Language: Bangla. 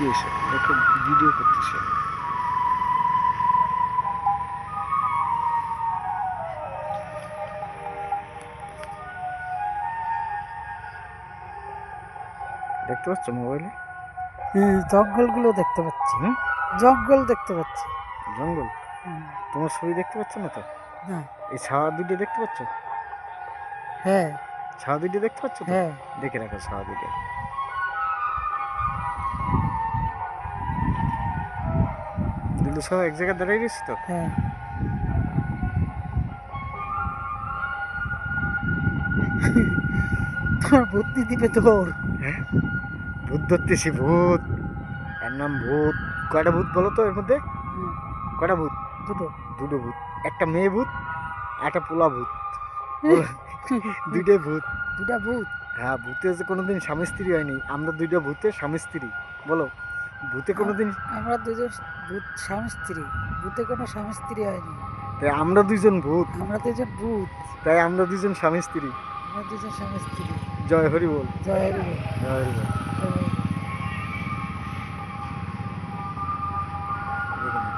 কি হয়েছে? দেখো ভিডিও করতেছে। দেখতে পাচ্ছ মোবাইলে? জঙ্গলগুলো দেখতে পাচ্ছি। হুম? জঙ্গল দেখতে পাচ্ছি। জঙ্গল? হুম, তোমার ছবি দেখতে পাচ্ছ না তো? না। এই ছাওয়া দুইটা দেখতে পাচ্ছ? হ্যাঁ, ছাওয়া দুইটা দেখতে পাচ্ছ তো? হ্যাঁ। দেখে রাখো ছাওয়া দুইটা। দুটো ছাওয়া এক জায়গায় দাঁড়িয়ে রয়েছে তো? হ্যাঁ। তোমার বুদ্ধি দিবে তোর। হ্যাঁ? ভূত ধরতেছি, ভূত। এর নাম ভূত। কয়টা ভূত বলো তো এর মধ্যে? হুম, কয়টা ভূত? দুটো। দুটো ভূত। একটা মেয়ে ভূত, একটা পোলা ভূত। বলো, দুইটাই ভূত। দুটা ভূত। হ্যাঁ, ভূতে যে কোনোদিন স্বামী স্ত্রী হয়নি। আমরা দুইটা ভূতের স্বামী স্ত্রী। বলো, ভূতে কোনোদিন, আমরা দুজন ভূত স্বামী স্ত্রী। ভূতে কোনো স্বামী স্ত্রী হয়নি। তাই আমরা দুইজন ভূত, আমরা দুজন ভূত। তাই আমরা দুইজন স্বামী স্ত্রী। আমরা দুজন স্বামী স্ত্রী। জয় হরি বল। জয় হরি বল। জয় হরি বল।